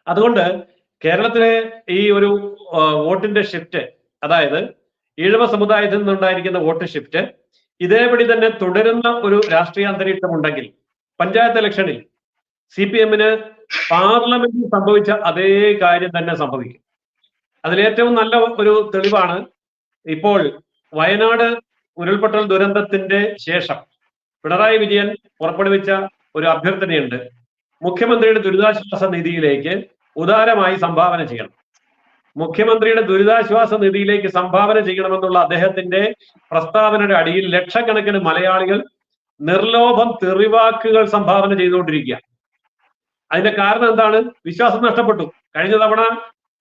അതുകൊണ്ട് കേരളത്തിലെ ഈ ഒരു വോട്ടിന്റെ ഷിഫ്റ്റ്, അതായത് ഈഴവ സമുദായത്തിൽ നിന്നുണ്ടായിരിക്കുന്ന വോട്ട് ഷിഫ്റ്റ് ഇതേപടി തന്നെ തുടരുന്ന ഒരു രാഷ്ട്രീയ അന്തരീക്ഷം ഉണ്ടെങ്കിൽ പഞ്ചായത്ത് ഇലക്ഷനിൽ CPM-ന് പാർലമെന്റിൽ സംഭവിച്ച അതേ കാര്യം തന്നെ സംഭവിക്കും. അതിലേറ്റവും നല്ല ഒരു തെളിവാണ് ഇപ്പോൾ വയനാട് ഉരുൾപൊട്ടൽ ദുരന്തത്തിന്റെ ശേഷം പിണറായി വിജയൻ പുറപ്പെടുവിച്ച ഒരു അഭ്യർത്ഥനയുണ്ട്. മുഖ്യമന്ത്രിയുടെ ദുരിതാശ്വാസ നിധിയിലേക്ക് ഉദാരമായി സംഭാവന ചെയ്യണം. മുഖ്യമന്ത്രിയുടെ ദുരിതാശ്വാസ നിധിയിലേക്ക് സംഭാവന ചെയ്യണമെന്നുള്ള അദ്ദേഹത്തിന്റെ പ്രസ്താവനയുടെ അടിയിൽ ലക്ഷക്കണക്കിന് മലയാളികൾ നിർലോഭം തെറിവാക്കുകൾ സംഭാവന ചെയ്തുകൊണ്ടിരിക്കുക. അതിന്റെ കാരണം എന്താണ്? വിശ്വാസം നഷ്ടപ്പെട്ടു. കഴിഞ്ഞ തവണ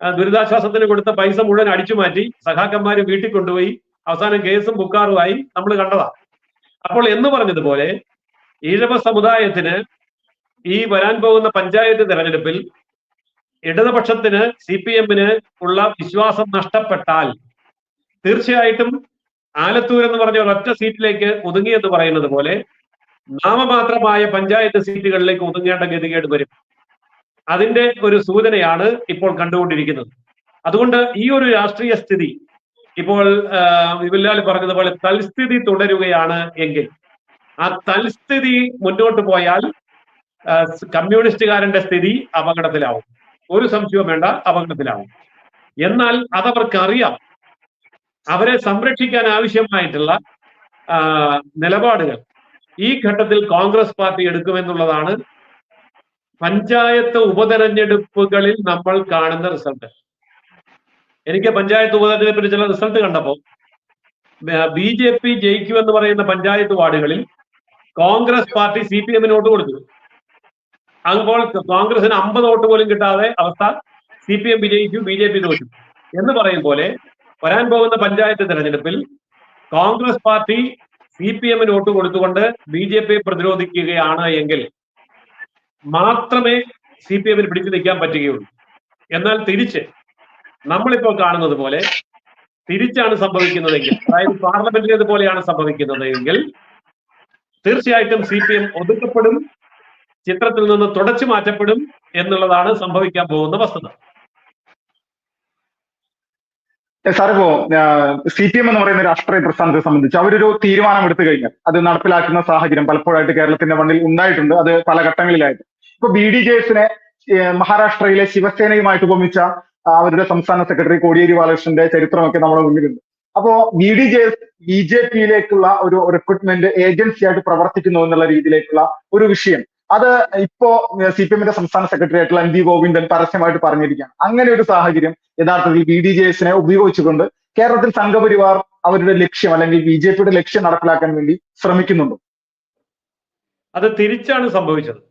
ദുരിതാശ്വാസത്തിന് കൊടുത്ത പൈസ മുഴുവൻ അടിച്ചു മാറ്റി സഖാക്കന്മാര് വീട്ടിൽ കൊണ്ടുപോയി അവസാനം കേസും ബുക്കാറുമായി നമ്മൾ കണ്ടതാ. അപ്പോൾ എന്ന് പറഞ്ഞതുപോലെ ഈഴവ സമുദായത്തിന് ഈ വരാൻ പോകുന്ന പഞ്ചായത്ത് തെരഞ്ഞെടുപ്പിൽ ഇടതുപക്ഷത്തിന് CPM-ന് ഉള്ള വിശ്വാസം നഷ്ടപ്പെട്ടാൽ തീർച്ചയായിട്ടും ആലത്തൂർ എന്ന് പറഞ്ഞ ഒരൊറ്റ സീറ്റിലേക്ക് ഒതുങ്ങിയെന്ന് പറയുന്നത് പോലെ നാമമാത്രമായ പഞ്ചായത്ത് സീറ്റുകളിലേക്ക് ഒതുങ്ങേണ്ട ഗതികേട് വരും. അതിന്റെ ഒരു സൂചനയാണ് ഇപ്പോൾ കണ്ടുകൊണ്ടിരിക്കുന്നത്. അതുകൊണ്ട് ഈ ഒരു രാഷ്ട്രീയ സ്ഥിതി ഇപ്പോൾ വിപുലാൽ പറഞ്ഞതുപോലെ തൽസ്ഥിതി തുടരുകയാണ് എങ്കിൽ ആ തൽസ്ഥിതി മുന്നോട്ട് പോയാൽ കമ്മ്യൂണിസ്റ്റുകാരന്റെ സ്ഥിതി അപകടത്തിലാവും. ഒരു സംശയവും വേണ്ട, അപകടത്തിലാവും. എന്നാൽ അതവർക്ക് അറിയാം. അവരെ സംരക്ഷിക്കാൻ ആവശ്യമായിട്ടുള്ള നിലപാടുകൾ ഈ ഘട്ടത്തിൽ കോൺഗ്രസ് പാർട്ടി എടുക്കുമെന്നുള്ളതാണ് പഞ്ചായത്ത് ഉപതെരഞ്ഞെടുപ്പുകളിൽ നമ്മൾ കാണുന്ന റിസൾട്ട്. എനിക്ക് പഞ്ചായത്ത് ഉപതെരഞ്ഞെടുപ്പിന് ചില റിസൾട്ട് കണ്ടപ്പോൾ BJP ജയിക്കുമെന്ന് പറയുന്ന പഞ്ചായത്ത് വാർഡുകളിൽ കോൺഗ്രസ് പാർട്ടി CPM-ന് വോട്ട് കൊടുത്തു. അപ്പോൾ കോൺഗ്രസിന് 50 വോട്ട് പോലും കിട്ടാതെ അവസ്ഥ. CPM വിജയിച്ചു, BJP തോറ്റു എന്ന് പറയും പോലെ വരാൻ പോകുന്ന പഞ്ചായത്ത് തെരഞ്ഞെടുപ്പിൽ കോൺഗ്രസ് പാർട്ടി CPM-ന് വോട്ട് കൊടുത്തുകൊണ്ട് BJP പ്രതിരോധിക്കുകയാണ് എങ്കിൽ മാത്രമേ CPM-ന് പിടിച്ചു നിൽക്കാൻ പറ്റുകയുള്ളൂ. എന്നാൽ തിരിച്ച് നമ്മളിപ്പോൾ കാണുന്നത് പോലെ തിരിച്ചാണ് സംഭവിക്കുന്നതെങ്കിൽ, അതായത് പാർലമെന്റിലേത് പോലെയാണ് സംഭവിക്കുന്നതെങ്കിൽ തീർച്ചയായിട്ടും CPM ഒതുക്കപ്പെടും, ചിത്രത്തിൽ നിന്ന് തുടച്ചു മാറ്റപ്പെടും എന്നുള്ളതാണ് സംഭവിക്കാൻ പോകുന്ന വസ്തുത. സാറിപ്പോ CPM എന്ന് പറയുന്ന രാഷ്ട്രീയ പ്രസ്ഥാനത്തെ സംബന്ധിച്ച് അവരൊരു തീരുമാനം എടുത്തു കഴിഞ്ഞാൽ അത് നടപ്പിലാക്കുന്ന സാഹചര്യം പലപ്പോഴായിട്ട് കേരളത്തിന്റെ മണ്ണിൽ ഉണ്ടായിട്ടുണ്ട്. അത് പല ഘട്ടങ്ങളിലായിട്ട്. ഇപ്പൊ BDJS-നെ മഹാരാഷ്ട്രയിലെ ശിവസേനയുമായിട്ട് ഉപമിച്ച അവരുടെ സംസ്ഥാന സെക്രട്ടറി കോടിയേരി ബാലകൃഷ്ണന്റെ ചരിത്രമൊക്കെ നമ്മുടെ മുന്നിലുണ്ട്. അപ്പോ BDJS BJP-യിലേക്കുള്ള ഒരു റിക്രൂട്ട്മെന്റ് ഏജൻസി ആയിട്ട് പ്രവർത്തിക്കുന്നു എന്നുള്ള രീതിയിലേക്കുള്ള ഒരു വിഷയം അത് ഇപ്പോ CPM-ന്റെ സംസ്ഥാന സെക്രട്ടറി ആയിട്ടുള്ള MV ഗോവിന്ദൻ പരസ്യമായിട്ട് പറഞ്ഞിരിക്കുകയാണ്. അങ്ങനെ ഒരു സാഹചര്യം യഥാർത്ഥത്തിൽ BDJS-നെ ഉപയോഗിച്ചുകൊണ്ട് കേരളത്തിൽ സംഘപരിവാർ അവരുടെ ലക്ഷ്യം അല്ലെങ്കിൽ BJP-യുടെ ലക്ഷ്യം നടപ്പിലാക്കാൻ വേണ്ടി ശ്രമിക്കുന്നുണ്ടോ? അത് തിരിച്ചാണ് സംഭവിച്ചത്,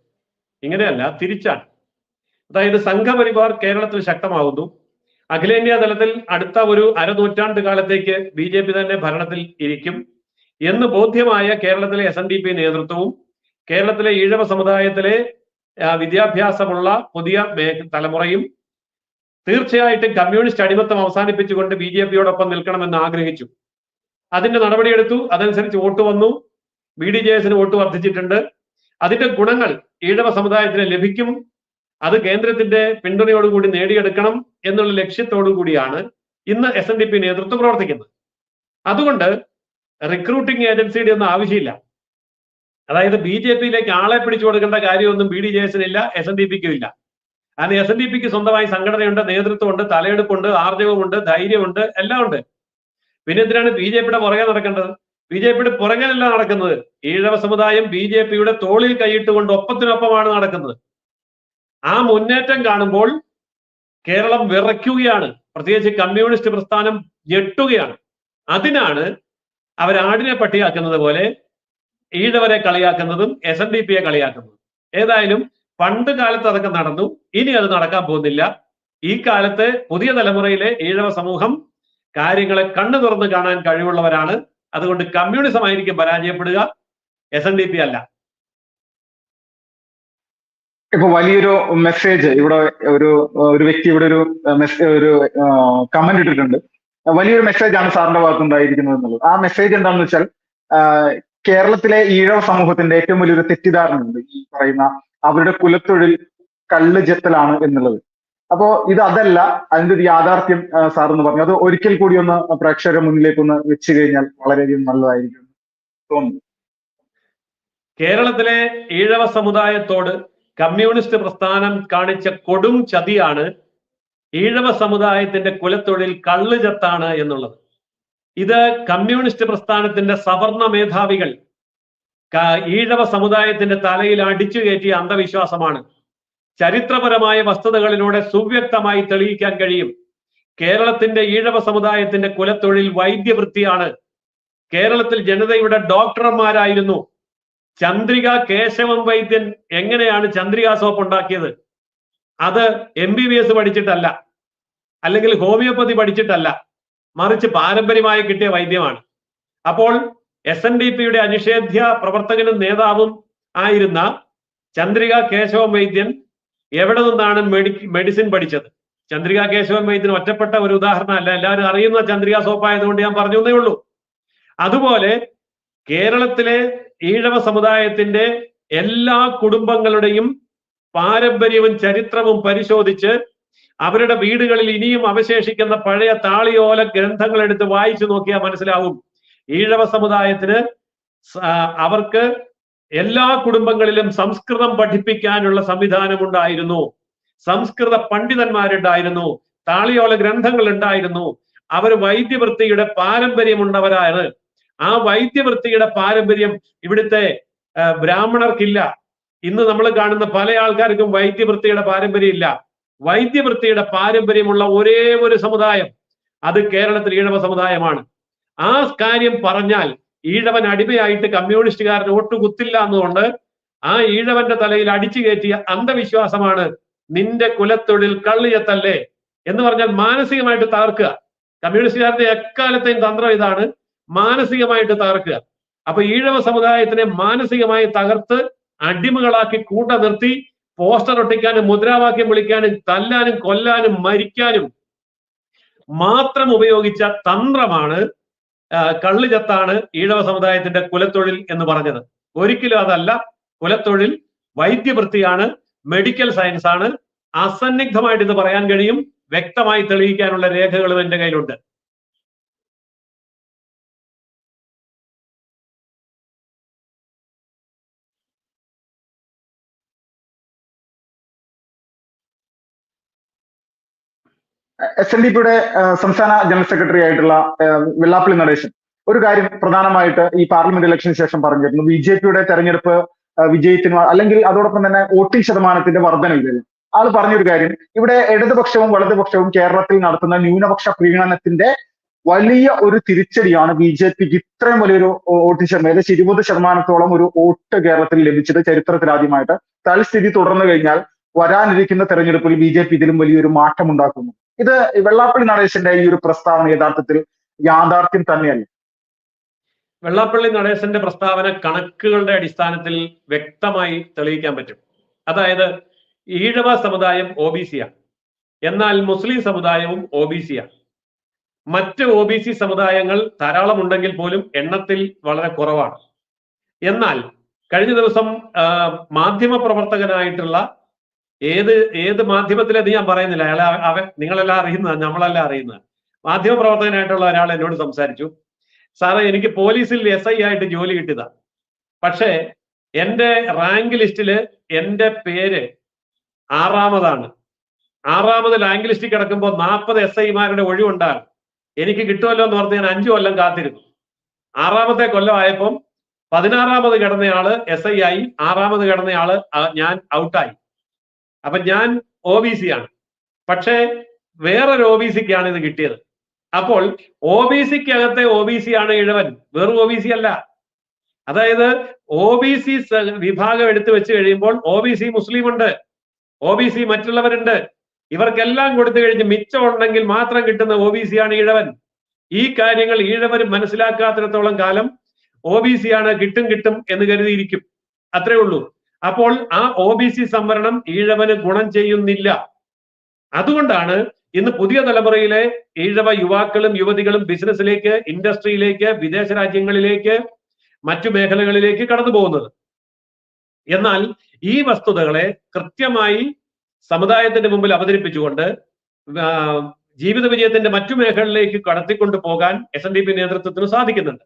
ഇങ്ങനെയല്ല, തിരിച്ചാണ്. അതായത് സംഘപരിവാർ കേരളത്തിൽ ശക്തമാകുന്നു. അഖിലേന്ത്യാ തലത്തിൽ അടുത്ത ഒരു അരനൂറ്റാണ്ട് കാലത്തേക്ക് BJP തന്നെ ഭരണത്തിൽ ഇരിക്കും എന്ന് ബോധ്യമായ കേരളത്തിലെ SNDP നേതൃത്വവും കേരളത്തിലെ ഈഴവ സമുദായത്തിലെ വിദ്യാഭ്യാസമുള്ള പുതിയ തലമുറയും തീർച്ചയായിട്ടും കമ്മ്യൂണിസ്റ്റ് അടിമത്തം അവസാനിപ്പിച്ചുകൊണ്ട് BJP-യോടൊപ്പം നിൽക്കണമെന്ന് ആഗ്രഹിച്ചു. അതിന്റെ നടപടിയെടുത്തു. അതനുസരിച്ച് വോട്ട് വന്നു. BDJS-ന് വോട്ട് വർദ്ധിച്ചിട്ടുണ്ട്. അതിന്റെ ഗുണങ്ങൾ ഈഴവ സമുദായത്തിന് ലഭിക്കും. അത് കേന്ദ്രത്തിന്റെ പിന്തുണയോടുകൂടി നേടിയെടുക്കണം എന്നുള്ള ലക്ഷ്യത്തോടു കൂടിയാണ് ഇന്ന് SNDP നേതൃത്വം പ്രവർത്തിക്കുന്നത്. അതുകൊണ്ട് റിക്രൂട്ടിംഗ് ഏജൻസിയുടെ ഒന്നും ആവശ്യമില്ല. അതായത് BJP-യിലേക്ക് ആളെ പിടിച്ചു കൊടുക്കേണ്ട കാര്യമൊന്നും BDJS-നില്ല, SNDP-ക്കും ഇല്ല. കാരണം SNDP-ക്ക് സ്വന്തമായി സംഘടനയുണ്ട്, നേതൃത്വമുണ്ട്, തലയെടുപ്പുണ്ട്, ആർജവമുണ്ട്, ധൈര്യമുണ്ട്, എല്ലാം ഉണ്ട്. പിന്നെ എന്തിനാണ് BJP-യുടെ പുറകെ നടക്കേണ്ടത്? BJP-യുടെ പുറകെയല്ല നടക്കുന്നത്. ഈഴവ സമുദായം BJP-യുടെ തോളിൽ കൈയിട്ടുകൊണ്ട് ഒപ്പത്തിനൊപ്പമാണ് നടക്കുന്നത്. ആ മുന്നേറ്റം കാണുമ്പോൾ കേരളം വിറയ്ക്കുകയാണ്. പ്രത്യേകിച്ച് കമ്മ്യൂണിസ്റ്റ് പ്രസ്ഥാനം ഞെട്ടുകയാണ്. അതിനാണ് അവരാടിനെ പട്ടിയാക്കുന്നത് പോലെ ഈഴവരെ കളിയാക്കുന്നതും SNDP-യെ കളിയാക്കുന്നതും. ഏതായാലും പണ്ട് കാലത്ത് അതൊക്കെ നടന്നു, ഇനി അത് നടക്കാൻ പോകുന്നില്ല. ഈ കാലത്ത് പുതിയ തലമുറയിലെ ഈഴവ സമൂഹം കാര്യങ്ങളെ കണ്ണു തുറന്ന് കാണാൻ കഴിവുള്ളവരാണ്. അതുകൊണ്ട് കമ്മ്യൂണിസം ആയിരിക്കും പരാജയപ്പെടുക, SNDP അല്ല. ഇപ്പൊ വലിയൊരു മെസ്സേജ് ഇവിടെ ഒരു വ്യക്തി ഇവിടെ ഒരു കമന്റ് ഇട്ടിട്ടുണ്ട്. വലിയൊരു മെസ്സേജാണ് സാറിന്റെ ഭാഗത്തുണ്ടായിരിക്കുന്നത് എന്നുള്ളത്. ആ മെസ്സേജ് എന്താണെന്ന് വെച്ചാൽ കേരളത്തിലെ ഈഴവ സമൂഹത്തിന്റെ ഏറ്റവും വലിയൊരു തെറ്റിദ്ധാരണയുണ്ട് ഈ പറയുന്ന അവരുടെ കുലത്തൊഴിൽ കള്ള് ചെത്തലാണ് എന്നുള്ളത്. അപ്പോ ഇത് അതല്ല, അതിന്റെ ഒരു യാഥാർത്ഥ്യം സാർ എന്ന് പറഞ്ഞു. അത് ഒരിക്കൽ കൂടി ഒന്ന് പ്രേക്ഷകരുടെ മുന്നിലേക്ക് ഒന്ന് വെച്ച് കഴിഞ്ഞാൽ വളരെയധികം നല്ലതായിരിക്കും തോന്നുന്നു. കേരളത്തിലെ ഈഴവ സമുദായത്തോട് കമ്മ്യൂണിസ്റ്റ് പ്രസ്ഥാനം കാണിച്ച കൊടും ചതിയാണ് ഈഴവ സമുദായത്തിന്റെ കുലത്തൊഴിൽ കള്ളുചത്താണ് എന്നുള്ളത്. ഇത് കമ്മ്യൂണിസ്റ്റ് പ്രസ്ഥാനത്തിന്റെ സവർണ മേധാവികൾ ഈഴവ സമുദായത്തിന്റെ തലയിൽ അടിച്ചു കയറ്റിയ അന്ധവിശ്വാസമാണ്. ചരിത്രപരമായ വസ്തുതകളിലൂടെ സുവ്യക്തമായി തെളിയിക്കാൻ കഴിയും. കേരളത്തിന്റെ ഈഴവ സമുദായത്തിന്റെ കുലത്തൊഴിൽ വൈദ്യവൃത്തിയാണ്. കേരളത്തിൽ ജനതയുടെ ഡോക്ടർമാരായിരുന്നു. ചന്ദ്രിക കേശവം വൈദ്യൻ എങ്ങനെയാണ് ചന്ദ്രിക സോപ്പ് ഉണ്ടാക്കിയത്? അത് MBBS പഠിച്ചിട്ടല്ല, അല്ലെങ്കിൽ ഹോമിയോപ്പതി പഠിച്ചിട്ടല്ല, മറിച്ച് പാരമ്പര്യമായി കിട്ടിയ വൈദ്യമാണ്. അപ്പോൾ SNDPയുടെ അനിഷേധ്യ പ്രവർത്തകനും നേതാവും ആയിരുന്ന ചന്ദ്രിക കേശവം വൈദ്യൻ എവിടെ നിന്നാണ് മെഡിസിൻ പഠിച്ചത്? ചന്ദ്രിക കേശവൻ വൈദ്യൻ ഒറ്റപ്പെട്ട ഒരു ഉദാഹരണമല്ല, എല്ലാവരും അറിയുന്ന ചന്ദ്രിക സോപ്പ് ആയതുകൊണ്ട് ഞാൻ പറഞ്ഞു എന്നേ ഉള്ളൂ. അതുപോലെ കേരളത്തിലെ ഈഴവ സമുദായത്തിന്റെ എല്ലാ കുടുംബങ്ങളുടെയും പാരമ്പര്യവും ചരിത്രവും പരിശോധിച്ച് അവരുടെ വീടുകളിൽ ഇനിയും അവശേഷിക്കുന്ന പഴയ താളിയോല ഗ്രന്ഥങ്ങൾ എടുത്ത് വായിച്ചു നോക്കിയാൽ മനസ്സിലാവും, ഈഴവ സമുദായത്തിന് അവർക്ക് എല്ലാ കുടുംബങ്ങളിലും സംസ്കൃതം പഠിപ്പിക്കാനുള്ള സംവിധാനം ഉണ്ടായിരുന്നു, സംസ്കൃത പണ്ഡിതന്മാരുണ്ടായിരുന്നു, താളിയോല ഗ്രന്ഥങ്ങൾ ഉണ്ടായിരുന്നു. അവർ വൈദ്യവൃത്തിയുടെ പാരമ്പര്യമുണ്ടവരാണ്. ആ വൈദ്യവൃത്തിയുടെ പാരമ്പര്യം ഇവിടുത്തെ ബ്രാഹ്മണർക്കില്ല. ഇന്ന് നമ്മൾ കാണുന്ന പല ആൾക്കാർക്കും വൈദ്യവൃത്തിയുടെ പാരമ്പര്യം ഇല്ല. വൈദ്യവൃത്തിയുടെ പാരമ്പര്യമുള്ള ഒരേ ഒരു സമുദായം അത് കേരളത്തിൽ ഈഴവ സമുദായമാണ്. ആ കാര്യം പറഞ്ഞാൽ ഈഴവൻ അടിമയായിട്ട് കമ്മ്യൂണിസ്റ്റുകാരൻ വോട്ട് കുത്തില്ല എന്നുകൊണ്ട് ആ ഈഴവന്റെ തലയിൽ അടിച്ചു കയറ്റിയ അന്ധവിശ്വാസമാണ് നിന്റെ കുലത്തൊഴിൽ കള്ളിയത്തല്ലേ എന്ന് പറഞ്ഞാൽ മാനസികമായിട്ട് തകർക്കുക. കമ്മ്യൂണിസ്റ്റുകാരുടെ എക്കാലത്തെയും തന്ത്രം ഇതാണ്, മാനസികമായിട്ട് തകർക്കുക. അപ്പൊ ഈഴവ സമുദായത്തിനെ മാനസികമായി തകർത്ത് അടിമകളാക്കി കൂട്ട നിർത്തി പോസ്റ്റർ ഒട്ടിക്കാനും മുദ്രാവാക്യം വിളിക്കാനും തല്ലാനും കൊല്ലാനും മരിക്കാനും മാത്രം ഉപയോഗിച്ച തന്ത്രമാണ് കള്ളുചത്താണ് ഈഴവ സമുദായത്തിന്റെ കുലത്തൊഴിൽ എന്ന് പറഞ്ഞത്. ഒരിക്കലും അതല്ല. കുലത്തൊഴിൽ വൈദ്യവൃത്തിയാണ്, മെഡിക്കൽ സയൻസ് ആണ്. അസന്നിഗ്ധമായിട്ട് ഇത് പറയാൻ കഴിയും. വ്യക്തമായി തെളിയിക്കാനുള്ള രേഖകളും എന്റെ കയ്യിലുണ്ട്. SNDPയുടെ സംസ്ഥാന ജനറൽ സെക്രട്ടറി ആയിട്ടുള്ള വെള്ളാപ്പള്ളി നടേശൻ ഒരു കാര്യം പ്രധാനമായിട്ട് ഈ പാർലമെന്റ് ഇലക്ഷന് ശേഷം പറഞ്ഞിരുന്നു. BJPയുടെ തെരഞ്ഞെടുപ്പ് വിജയത്തിന് അല്ലെങ്കിൽ അതോടൊപ്പം തന്നെ വോട്ടിംഗ് ശതമാനത്തിന്റെ വർധനയില്ലല്ലോ. ആള് പറഞ്ഞൊരു കാര്യം, ഇവിടെ ഇടതുപക്ഷവും വലതുപക്ഷവും കേരളത്തിൽ നടത്തുന്ന ന്യൂനപക്ഷ പ്രീണനത്തിന്റെ വലിയ ഒരു തിരിച്ചടിയാണ് BJPക്ക് ഇത്രയും വലിയൊരു വോട്ടിംഗ് ശതമാനം, ഏകദേശം 20% ഒരു വോട്ട് കേരളത്തിൽ ലഭിച്ചത് ചരിത്രത്തിലാദ്യമായിട്ട്. തൽസ്ഥിതി തുടർന്നു കഴിഞ്ഞാൽ വരാനിരിക്കുന്ന തെരഞ്ഞെടുപ്പിൽ BJP ഇതിലും വലിയൊരു മാറ്റം ഉണ്ടാക്കുന്നു. ഇത് വെള്ളാപ്പള്ളി നടേശന്റെ ഈ ഒരു പ്രസ്താവന യഥാർത്ഥത്തിൽ യാഥാർത്ഥ്യം തന്നെയല്ല? വെള്ളാപ്പള്ളി നടേശന്റെ പ്രസ്താവന കണക്കുകളുടെ അടിസ്ഥാനത്തിൽ വ്യക്തമായി തെളിയിക്കാൻ പറ്റും. അതായത് ഈഴവ സമുദായം OBC-യാണ്, എന്നാൽ മുസ്ലിം സമുദായവും OBC-യാണ്. മറ്റ് OBC സമുദായങ്ങൾ ധാരാളം ഉണ്ടെങ്കിൽ പോലും എണ്ണത്തിൽ വളരെ കുറവാണ്. എന്നാൽ കഴിഞ്ഞ ദിവസം മാധ്യമ പ്രവർത്തകനായിട്ടുള്ള ഏത് മാധ്യമത്തിലെത് ഞാൻ പറയുന്നില്ല, നിങ്ങളെല്ലാം അറിയുന്നത്, നമ്മളെല്ലാം അറിയുന്നത്, മാധ്യമ പ്രവർത്തകനായിട്ടുള്ള ഒരാൾ എന്നോട് സംസാരിച്ചു. സാറേ, എനിക്ക് പോലീസിൽ SI ആയിട്ട് ജോലി കിട്ടിയതാ, പക്ഷേ എന്റെ റാങ്ക് ലിസ്റ്റില് എന്റെ പേര് 6-ാമതാണ്. 6-ാമത് റാങ്ക് ലിസ്റ്റിൽ കിടക്കുമ്പോൾ 40 SIമാരുടെ ഒഴിവുണ്ടാകും. എനിക്ക് കിട്ടുമല്ലോ എന്ന് പറഞ്ഞ് ഞാൻ 5 കൊല്ലം കാത്തിരുന്നു. 6-ാമത്തെ കൊല്ലം ആയപ്പം 16-ാമത് കിടന്നയാള് SI ആയി, 6-ാമത് കിടന്നയാള് ഞാൻ ഔട്ടായി. അപ്പൊ ഞാൻ OBC-യാണ്, പക്ഷേ വേറൊരു OBC-ക്കാണ് ഇത് കിട്ടിയത്. അപ്പോൾ OBC-ക്കകത്തെ OBC-യാണ് ഇഴവൻ, വേറെ OBC അല്ല. അതായത് OBC വിഭാഗം എടുത്തു വെച്ച് കഴിയുമ്പോൾ OBC മുസ്ലിം ഉണ്ട്, OBC മറ്റുള്ളവരുണ്ട്. ഇവർക്കെല്ലാം കൊടുത്തു കഴിഞ്ഞ് മിച്ചം ഉണ്ടെങ്കിൽ മാത്രം കിട്ടുന്ന OBC-യാണ് ഈഴവൻ. ഈ കാര്യങ്ങൾ ഈഴവർ മനസ്സിലാക്കാത്തിടത്തോളം കാലം OBC-യാണ് കിട്ടും എന്ന് കരുതിയിരിക്കും. അത്രേ ഉള്ളൂ. അപ്പോൾ ആ OBC സംവരണം ഈഴവന് ഗുണം ചെയ്യുന്നില്ല. അതുകൊണ്ടാണ് ഇന്ന് പുതിയ തലമുറയിലെ ഈഴവ യുവാക്കളും യുവതികളും ബിസിനസ്സിലേക്ക്, ഇൻഡസ്ട്രിയിലേക്ക്, വിദേശ രാജ്യങ്ങളിലേക്ക്, മറ്റു മേഖലകളിലേക്ക് കടന്നു പോകുന്നത്. എന്നാൽ ഈ വസ്തുതകളെ കൃത്യമായി സമുദായത്തിന്റെ മുമ്പിൽ അവതരിപ്പിച്ചുകൊണ്ട് ജീവിത വിജയത്തിന്റെ മറ്റു മേഖലകളിലേക്ക് കടത്തിക്കൊണ്ടു പോകാൻ SNDP നേതൃത്വത്തിന് സാധിക്കുന്നുണ്ട്.